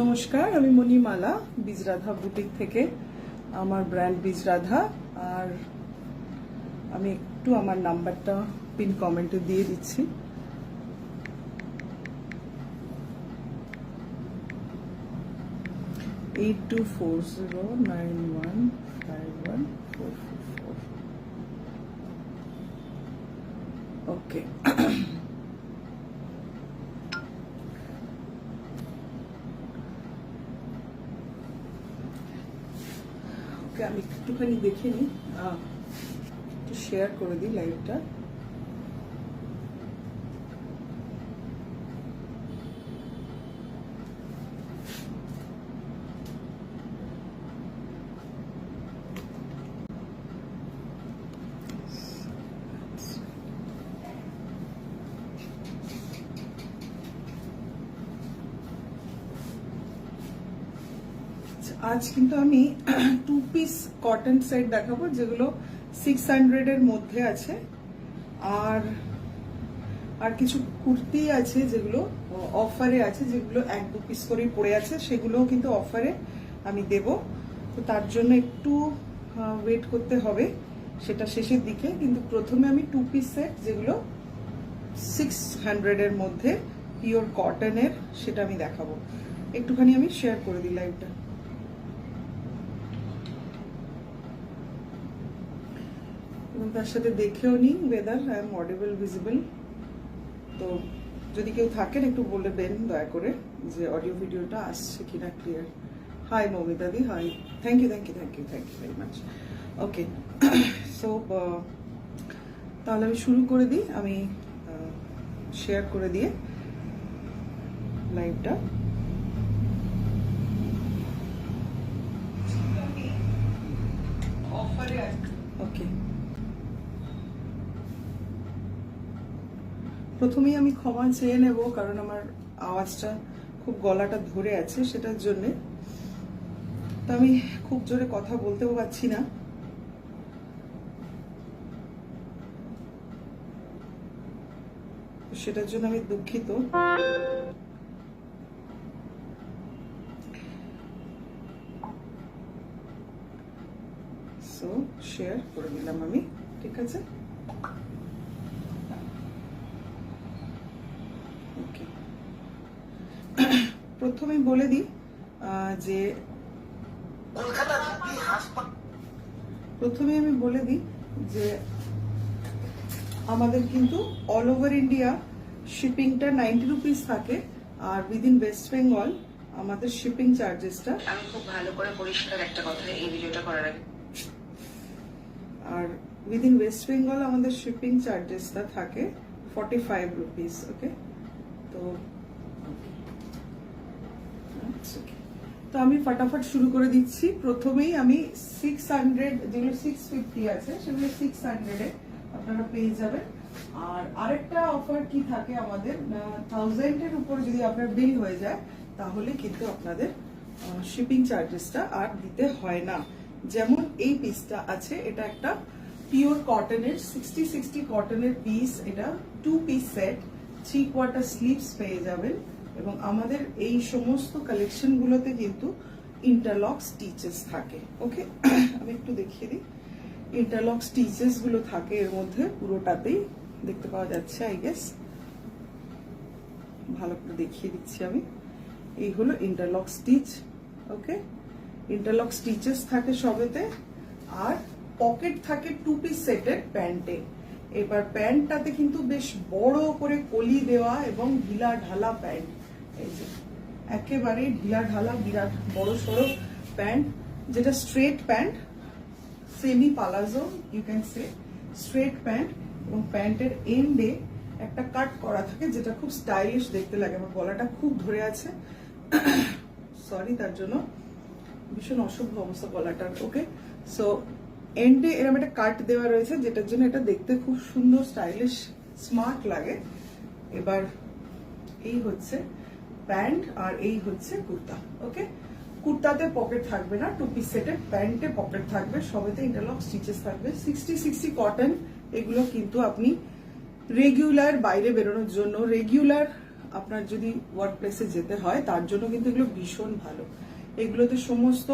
নমস্কার, আমি মণিমালা বীজরাধা বুটিক থেকে। আমার ব্র্যান্ড বীজরাধা। আর আমি একটু আমার নাম্বারটা পিন কমেন্টে দিয়ে দিচ্ছি। এইট 8240915144। ওকে, আমি একটুখানি দেখে নিই, একটু শেয়ার করে দিই লাইভটা। আজ কিন্তু আমি 2 পিস কটন সেট দেখাবো, যেগুলো 600 এর মধ্যে আছে। আর কিছু কুর্তি আছে যেগুলো অফারে আছে, যেগুলো 1-2 পিস করেই পড়ে আছে, সেগুলোও কিন্তু অফারে আমি দেব। তো তার জন্য একটু ওয়েট করতে হবে, সেটা শেষের দিকে। কিন্তু প্রথমে আমি 2 পিস সেট যেগুলো 600 এর মধ্যে পিওর কটনের, সেটা আমি দেখাবো। একটুখানি আমি শেয়ার করে দিই লাইভটা। এবং তার সাথে দেখেও নিন weather I am audible visible. তো যদি কেউ থাকেন একটু বলে দেন দয়া করে যে অডিও ভিডিওটা আসছে কিনা ক্লিয়ার। হাই মৌমিতাদি, hi, thank you very much. Okay, so তাহলে আমি শুরু করে দিই। আমি শেয়ার করে দিয়ে লাইভটা। ওকে, প্রথমেই আমি ক্ষমা চেয়ে নেব, কারণ আমার আওয়াজটা খুব গলাটা ধরে আছে, সেটার জন্যে। তো আমি খুব জোরে কথা বলতেও পারছি না। সেটার জন্য আমি দুঃখিত। সো শেয়ার করে দিলাম আমি, ঠিক আছে। ওকে, প্রথমে বলে দিই যে আমাদের কিন্তু অল ওভার ইন্ডিয়া শিপিংটা 90 রুপিস থাকে। আর উইদিন ওয়েস্ট বেঙ্গল আমাদের শিপিং চার্জেসটা, আমি খুব ভালো করে পরিষ্কার একটা কথা এই ভিডিওটা করার আগে, আর উইদিন ওয়েস্ট বেঙ্গল আমাদের শিপিং চার্জেসটা থাকে 45 রুপিস। ওকে, তো আমি ফটাফট শুরু করে দিচ্ছি। প্রথমেই আমি 600, যেগুলো 650 আছে সেগুলো 600 এ আপনারা পেয়ে যাবেন। আর আরেকটা অফার কি থাকে আমাদের, 1000 এর উপর যদি আপনার বিল হয়ে যায় তাহলে কিন্তু আপনাদের শিপিং চার্জেসটা আর দিতে হয় না। যেমন এই পিসটা আছে, এটা একটা পিওর কটনের 60 কটনের পিস। এটা 2 পিস সেট, 3/4 স্লিভস পেয়ে যাবেন। এবং আমাদের এই সমস্ত কালেকশন গুলোতে কিন্তু ইন্টারলক স্টিচেস থাকে। ওকে, আমি একটু দেখিয়ে দিই। ইন্টারলক স্টিচেস গুলো থাকে এর মধ্যে, পুরোটাতেই দেখতে পাওয়া যাচ্ছে। আই গেস ভালো করে দেখিয়ে দিচ্ছি আমি। এই হলো ইন্টারলক স্টিচ। ওকে, ইন্টারলক স্টিচেস থাকে সবেতে। আর পকেট থাকে 2 পিস সেটের প্যান্টে। এবার প্যান্টটাতে কিন্তু বেশ বড় করে কলি দেওয়া এবং ঢিলা ঢালা প্যান্ট। এই যে একেবারে ঢিলা ঢালা বিরাট বড় সড়ো প্যান্ট, যেটা straight pant, semi palazzo you can say, straight pant. এবং প্যান্টের এন্ডে একটা কাট করা থাকে, যেটা খুব স্টাইলিশ দেখতে লাগে। আমার গলাটা খুব ধরে আছে, সরি তার জন্য, ভীষণ অসভ্য অবস্থা গলাটার। ওকে, সো এন্ডে এরকম একটা কাট দেওয়া রয়েছে, যেটার জন্য এটা দেখতে খুব সুন্দর, স্টাইলিশ, স্মার্ট লাগে। এবার এই হচ্ছে প্যান্ট আর এই হচ্ছে কুর্তা। ওকে, কুর্তাতে পকেট থাকবে না, 2 পিস সেটে প্যান্টে পকেট থাকবে, সবেতে ইন্টারলক স্টিচেস থাকবে। 60 কটন, এগুলো কিন্তু আপনি রেগুলার বাইরে বেরোনোর জন্য, রেগুলার আপনার যদি ওয়ার্ক প্লেসে যেতে হয় তার জন্য কিন্তু এগুলো ভীষণ ভালো। এগুলোতে সমস্ত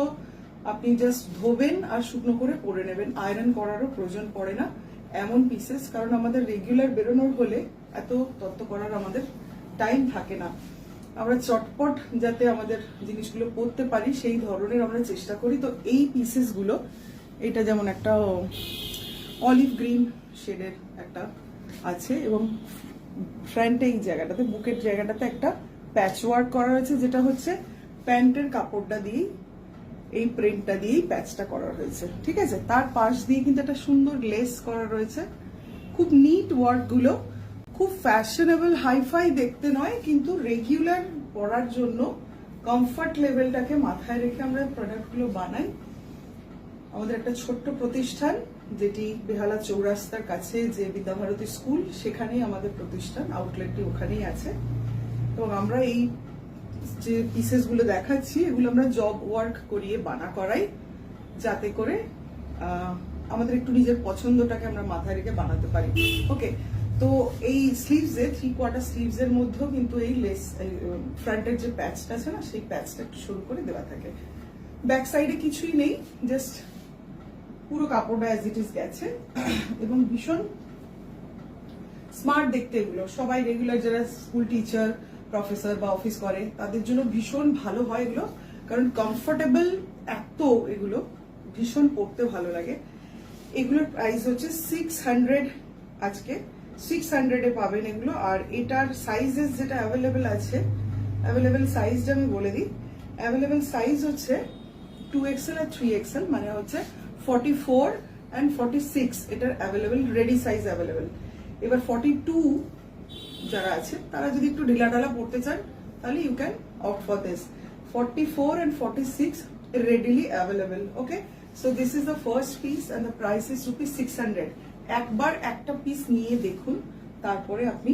আপনি জাস্ট ধোবেন আর শুকনো করে পরে নেবেন, আয়রন করারও প্রয়োজন পড়ে না এমন পিসেস। কারণ আমাদের রেগুলার বেরোনোর হলে এত তত্ত্ব করার আমাদের টাইম থাকে না, আমরা চটপট যাতে আমাদের জিনিসগুলো পরতে পারি সেই ধরনের আমরা চেষ্টা করি। তো এই পিসেসগুলো, এটা যেমন একটা অলিভ গ্রিন শেডের একটা আছে এবং ফ্রন্টে এই জায়গাটাতে বুকের জায়গাটাতে একটা প্যাচ ওয়ার্ক করা রয়েছে, যেটা হচ্ছে প্যান্টের কাপড়টা দিয়েই এই প্রিন্টটা দিয়েই প্যাচটা করা হয়েছে, ঠিক আছে। তার পাশ দিয়ে কিন্তু একটা সুন্দর লেস করা রয়েছে। খুব নিট ওয়ার্ক গুলো, খুব ফ্যাশনেবল হাইফাই দেখতে নয়, কিন্তু রেগুলার পরার জন্য কমফর্ট লেভেলটাকে মাথায় রেখে আমরা প্রোডাক্টগুলো বানাই। আমাদের একটা ছোট্ট প্রতিষ্ঠান, যেটি বেহালা চৌরাস্তার কাছে যে বিদ্যাভারতী স্কুল, সেখানেই আমাদের প্রতিষ্ঠান, আউটলেটটি ওখানেই আছে। এবং আমরা এই যে পিসেস গুলো দেখাচ্ছি এগুলো আমরা জব ওয়ার্ক করিয়ে বানা করাই, যাতে করে আমাদের একটু নিজের পছন্দটাকে আমরা মাথায় রেখে বানাতে পারি। ওকে, তো এই স্লিভস এ 3/4 স্লিভস এর মধ্যেও কিন্তু এই লেস ফ্রন্টের যে প্যাচটা আছে না, সেই প্যাচটা একটু শুরু করে দেওয়া থাকে। ব্যাক সাইডে কিছুই নেই, জাস্ট পুরো কাপড়টা অ্যাজ ইট ইজ গেছে এবং ভীষণ স্মার্ট দেখতে এগুলো। সবাই রেগুলার যারা স্কুল টিচার, প্রফেসর বা অফিস করে তাদের জন্য ভীষণ ভালো হয় এগুলো, কারণ কমফোর্টেবল এত, এগুলো ভীষণ পরতে ভালো লাগে। এগুলোর প্রাইস হচ্ছে 600, আজকে 600 পাবেন এগুলো। আর এটার সাইজেস যেটা অ্যাভেলেবেল আছে, অ্যাভেলেবেল সাইজটা আমি বলে দিই। অ্যাভেলেবেল সাইজ হচ্ছে 2XL আর 3XL, মানে হচ্ছে 44 and 46 এটার অ্যাভেলেবেল, রেডি সাইজ অ্যাভেলেবেল। এবার 42 যারা আছে তারা যদি একটু ঢিলা ঢালা পড়তে চান তাহলে you can opt for this. 44 and 46 readily available. Okay, so this is the first piece and the price is ₹600. একবার একটা পিস নিয়ে দেখুন, তারপরে আপনি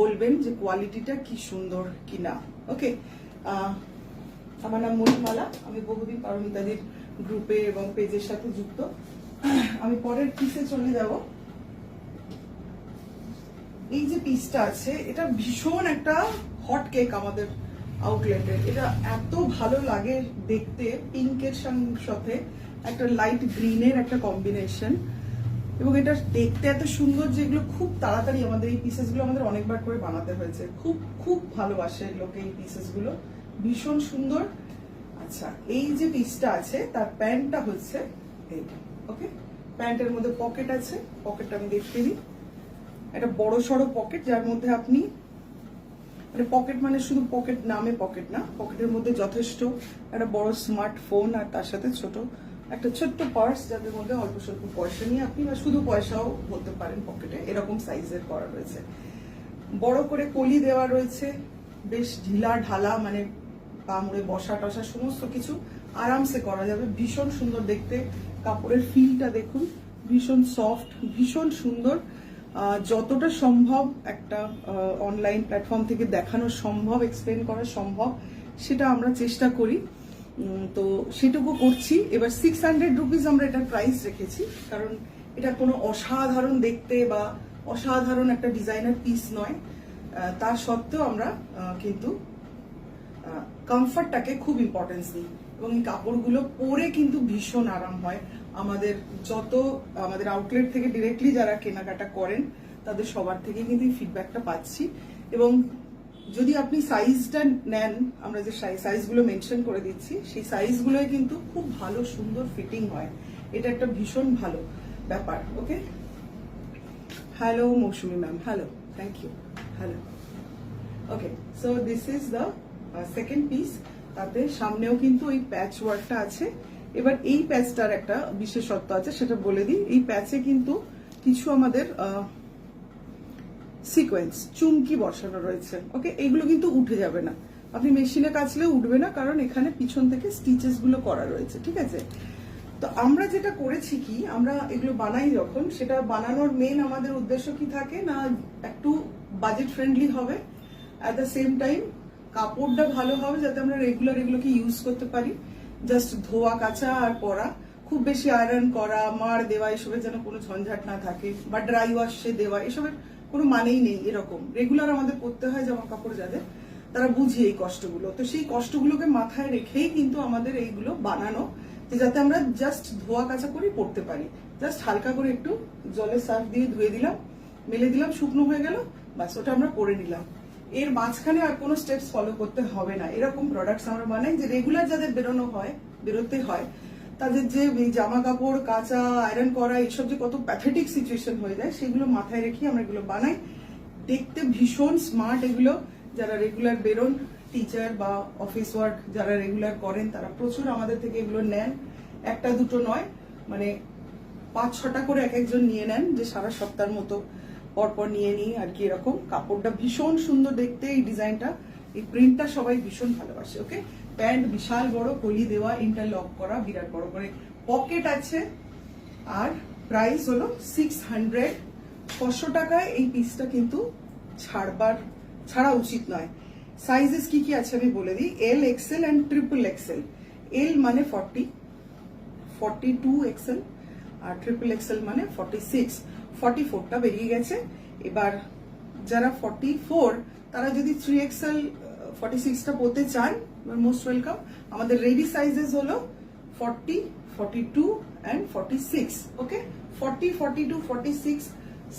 বলবেন যে কোয়ালিটিটা কি সুন্দর কিনা। ওকে, আমার নাম মণিমালা, আমি বহুদিন পারমিতাদির গ্রুপে এবং পেজের সাথে যুক্ত। আমি পরের পিসে চলে যাব। এই যে পিসটা আছে এটা ভীষণ একটা হট কেক আমাদের আউটলেটের। এটা এত ভালো লাগে দেখতে, পিঙ্কের সাথে একটা লাইট গ্রিনের একটা কম্বিনেশন, এবং এটা দেখতে এত সুন্দর যে এগুলো খুব তাড়াতাড়ি আমাদের এই পিসেস গুলো আমাদের অনেকবার করে বানাতে হয়েছে। খুব খুব ভালোবাসে লোকে এই পিসেস গুলো, ভীষণ সুন্দর। আচ্ছা, এই যে পিসটা আছে তার প্যান্টটা হচ্ছে এইটা। ওকে, প্যান্টের মধ্যে পকেট আছে, পকেটটা আমি দেখিয়ে দিই। একটা বড় সড়ো পকেট, যার মধ্যে আপনি, মানে পকেট মানে শুধু পকেট নামে পকেট না, পকেটের মধ্যে যথেষ্ট একটা বড় স্মার্টফোন আর তার সাথে ছোট একটা ছোট্ট পার্স, যাদের মধ্যে অল্প স্বল্প পয়সা নিয়ে আপনি, বা শুধু পয়সাও বলতে পারেন পকেটে, এরকম সাইজের করা রয়েছে। বড় করে কলি দেওয়া রয়েছে, বেশ ঢিলা ঢালা, মানে পা মুড়ে বসা টসা সমস্ত কিছু আরামসে করা যাবে। ভীষণ সুন্দর দেখতে, কাপড়ের ফিলটা দেখুন, ভীষণ সফট, ভীষণ সুন্দর। যতটা সম্ভব একটা অনলাইন প্ল্যাটফর্ম থেকে দেখানো সম্ভব, এক্সপ্লেন করা সম্ভব, সেটা আমরা চেষ্টা করি, তো সেটুকু করছি। এবার 600 রুপিস আমরা এটার প্রাইস রেখেছি, কারণ এটা কোনো অসাধারণ দেখতে বা অসাধারণ একটা ডিজাইনার পিস নয়। তার সত্ত্বেও আমরা কিন্তু কমফর্টটাকে খুব ইম্পর্টেন্স দিই, এবং এই কাপড়গুলো পরে কিন্তু ভীষণ আরাম হয়। আমাদের আউটলেট থেকে ডিরেক্টলি যারা কেনাকাটা করেন তাদের সবার থেকে কিন্তু এই ফিডব্যাকটা পাচ্ছি। এবং যদি আপনি সাইজটা নেন, আমরা যে সাইজগুলো মেনশন করে দিচ্ছি সেই সাইজগুলোই কিন্তু খুব ভালো সুন্দর ফিটিং হয়। এটা একটা ভীষণ ভালো ব্যাপার। Okay, hello Mousumi ma'am, hello, thank you, hello. Okay, so this is the second piece. তাতে সামনেও কিন্তু ওই প্যাচ ওয়ার্কটা আছে। এবার এই প্যাচটার একটা বিশেষত্ব আছে, সেটা বলে দিই। এই প্যাচে কিন্তু কিছু আমাদের সিকোয়েন্স চুমকি বসানো রয়েছে। ওকে, এইগুলো কিন্তু উঠে যাবে না, আপনি মেশিনে কাচলেও উঠবে না, কারণ এখানে পিছন থেকে স্টিচেস গুলো করা রয়েছে, ঠিক আছে। তো আমরা যেটা করেছি কি, আমরা এগুলো বানাই যখন, সেটা বানানোর মেন আমাদের উদ্দেশ্য কি থাকে না, একটু বাজেট ফ্রেন্ডলি হবে, অ্যাট দ্য সেম টাইম কাপড়টা ভালো হবে, যাতে আমরা রেগুলার এগুলোকে ইউজ করতে পারি। জাস্ট ধোয়া কাচা আর পরা, খুব বেশি আয়রন করা, মার দেওয়া, এসবের যেন কোনো ঝঞ্ঝাট না থাকে, বা ড্রাই ওয়াশে দেওয়া, এসবের কোনো মানেই নেই। এরকম রেগুলার আমাদের পরতে হয় জামা কাপড় যাদের, তারা বুঝি এই কষ্টগুলো। তো সেই কষ্টগুলোকে মাথায় রেখেই কিন্তু আমাদের এইগুলো বানানো, যে যাতে আমরা জাস্ট ধোয়া কাচা করে পরতে পারি। জাস্ট হালকা করে একটু জলে সার্ফ দিয়ে ধুয়ে দিলাম, মেলে দিলাম, শুকনো হয়ে গেল, বাস ওটা আমরা পরে নিলাম। এর মাঝখানে আর কোনো স্টেপস ফলো করতে হবে না। এরকম প্রোডাক্টস আমরা বানাই যে রেগুলার যাদের বেরোতে হয় তাদের যে জামা কাপড় কাচা, আয়রন করা, এইসব যে কত প্যাথেটিক সিচুয়েশন হয়ে যায়, সেগুলো মাথায় রেখে আমরা এগুলো বানাই। দেখতে ভীষণ স্মার্ট এগুলো। যারা রেগুলার বেরোন, টিচার বা অফিস ওয়ার্ক যারা রেগুলার করেন, তারা প্রচুর আমাদের থেকে এগুলো নেন। একটা দুটো নয়, মানে 5-6টা করে এক একজন নিয়ে নেন, যে সারা সপ্তাহের মতো পরপর নিয়ে নিই আর কি। এরকম কাপড়টা ভীষণ সুন্দর দেখতে, এই ডিজাইনটা, এই প্রিন্টটা সবাই ভীষণ ভালোবাসে। ওকে, প্যান্ট বিশাল বড়, কলি দেওয়া, ইন্টারলক করা, বিরাট বড় করে পকেট আছে। আর প্রাইস হলো 600। 500 টাকায় এই পিসটা কিন্তু ছাড়া উচিত নয়। সাইজেস কি কি আছে আমি বলে দিই। এল, এক্সেল অ্যান্ড ট্রিপল এক্সেল। এল মানে 40, 42 এক্সেল, আর ট্রিপল এক্সেল মানে 46। 44টা বেরিয়ে গেছে। এবার যারা 44 তারা যদি 3XL 46টা পরতে চান, মোস্ট ওয়েলকাম। আমাদের রেডি সাইজেস হলো 40, 42 অ্যান্ড 46। ওকে, 40, 42, 46,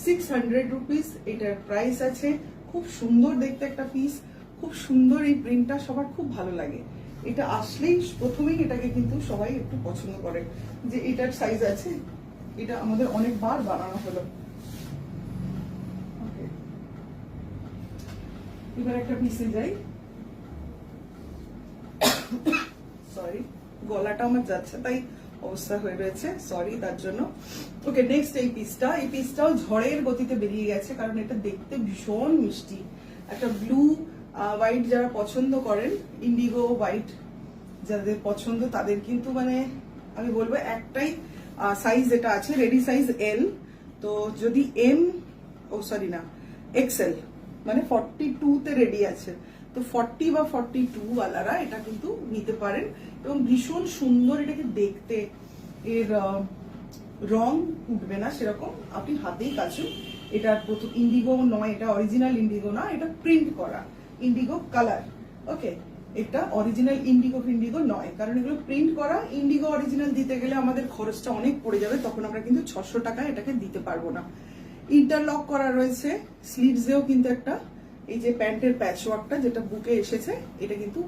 600 রুপিস এটার প্রাইস আছে। খুব সুন্দর দেখতে একটা পিস, খুব সুন্দর এই প্রিন্টটা, সবার খুব ভালো লাগে। এটা আসলেই প্রথমেই এটাকে কিন্তু সবাই একটু পছন্দ করে, যে এটার সাইজ আছে। এটা আমাদের অনেকবার বানানো হলো। এবার একটা পিসে যাই। সরি, গলাটা আমার যাচ্ছে তাই অবস্থা হয়ে রয়েছে, সরি তার জন্য। ওকে, নেক্সট এই পিসটাও ঝড়ের গতিতে বেরিয়ে গেছে, কারণ এটা দেখতে ভীষণ মিষ্টি। একটা ব্লু হোয়াইট যারা পছন্দ করেন, ইন্ডিগো হোয়াইট যাদের পছন্দ, তাদের কিন্তু মানে আমি বলবো একটাই সাইজ যেটা আছে, রেডি সাইজ এল। তো যদি এক্সেল মানে 42-তে রেডি আছে, তো 40 বা 42 ওয়ালারা এটা কিন্তু নিতে পারেন। এবং ভীষণ সুন্দর এটাকে দেখতে, এর রং উঠবে না সেরকম, আপনি হাতেই কাচুন। এটা প্রথম ইন্ডিগো নয়, এটা অরিজিনাল ইন্ডিগো না, এটা প্রিন্ট করা ইন্ডিগো কালার। ওকে, এটা অরিজিনাল ইন্ডিগো নয়, কারণ এগুলো প্রিন্ট করা। ইন্ডিগো অরিজিনাল দিতে গেলে আমাদের খরচটা অনেক পড়ে যাবে, তখন আমরা কিন্তু 600 টাকা এটাকে দিতে পারবো না। ইন্টারলক করা রয়েছে স্লিভসেও, কিন্তু একটা এই যে প্যান্টের প্যাচ ওয়ার্কটা যেটা বুকে এসেছে, এটা কিন্তু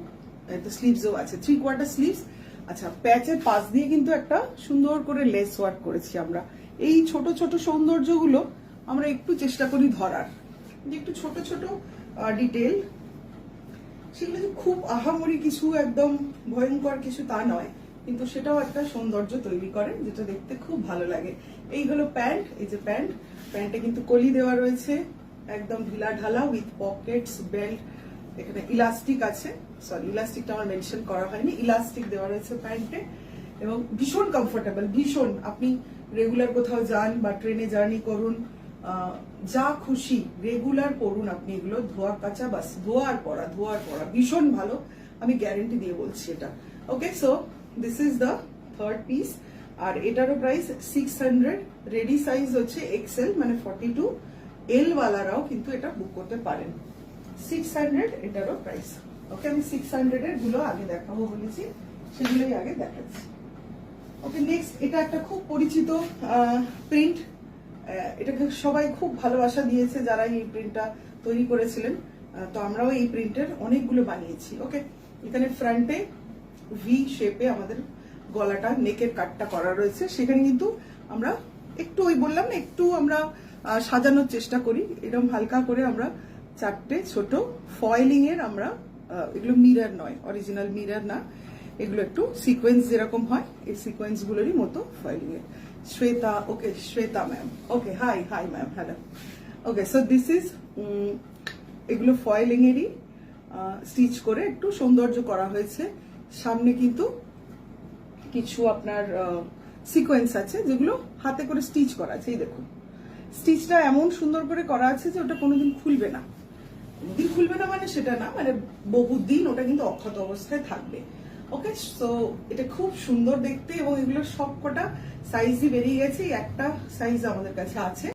স্লিভসেও আছে, 3/4 স্লিভস। আচ্ছা, প্যাচের পাশ দিয়ে কিন্তু একটা সুন্দর করে লেস ওয়ার্ক করেছি আমরা। এই ছোট ছোট সৌন্দর্যগুলো আমরা একটু চেষ্টা করি ধরার, যে একটু ছোট ছোট ডিটেল, সেগুলো যে খুব আহামরি কিছু, একদম ভয়ঙ্কর কিছু তা নয়, কিন্তু সেটাও একটা সৌন্দর্য তৈরি করে, যেটা দেখতে খুব ভালো লাগে। এই হলো প্যান্ট। এই যে প্যান্টে কিন্তু কলি দেওয়া রয়েছে, একদম ঢিলা ঢালা, উইথ পকেটস, বেল্ট। এখানে ইলাস্টিক আছে, সরি ইলাস্টিকটা আমার মেনশন করা হয়নি, ইলাস্টিক দেওয়া রয়েছে প্যান্টে। এবং ভীষণ কমফোর্টেবল, ভীষণ। আপনি রেগুলার কোথাও যান বা ট্রেনে জার্নি করুন, যা খুশি রেগুলার পরুন আপনি এগুলো, ধোয়া কাচা, বাস ধোয়ার পরা ভীষণ ভালো, আমি গ্যারেন্টি দিয়ে বলছি এটা। Okay, so this is the third piece. আর এটারও প্রাইস 600। রেডি সাইজ হচ্ছে এক্সেল মানে 42। এল ওয়ালারাও কিন্তু এটা বুক করতে পারেন। 600 এটারও প্রাইস। ওকে, আমি 600 এর গুলো আগে দেখাবো বলেছি, সেগুলোই আগে দেখাচ্ছি। ওকে, নেক্সট এটা একটা খুব পরিচিত প্রিন্ট। এটাকে সবাই খুব ভালোবাসা দিয়েছে যারা এই প্রিন্টটা তৈরি করেছিলেন। তো আমরাও এই প্রিন্টের অনেকগুলো বানিয়েছি। ওকে, এখানে ফ্রন্টে ভি শেপে আমাদের গলাটা, নেকের কাটটা করা রয়েছে। সেখানে কিন্তু আমরা একটু ওই বললাম না, একটু আমরা সাজানোর চেষ্টা করি, এরকম হালকা করে আমরা 4টে ছোট ফয়েলিং এর, আমরা এগুলো মিরর নয়, অরিজিনাল মিরর না, এগুলো একটু সিকোয়েন্স যেরকম হয় এই সিকোয়েন্স গুলোরই মতো ফয়েলিং এর। Shweta, okay Shweta ma'am, okay hi ma'am, hello. Okay, so this is, এগুলো ফয়েলিং এরই স্টিচ করে একটু সৌন্দর্য করা হয়েছে। সামনে কিন্তু কিছু আপনার সিকোয়েন্স আছে যেগুলো হাতে করে স্টিচ করা আছে। এই দেখুন, স্টিচটা এমন সুন্দর করে করা আছে যে ওটা কোনোদিন খুলবে না। কোনোদিন খুলবে না মানে সেটা না, মানে বহুদিন ওটা কিন্তু অক্ষত অবস্থায় থাকবে। ওকে, সো এটা খুব সুন্দর দেখতে, এবং এগুলো সব কটা সাইজই বেরিয়ে গেছে, একটা সাইজ আমাদের কাছে আছে।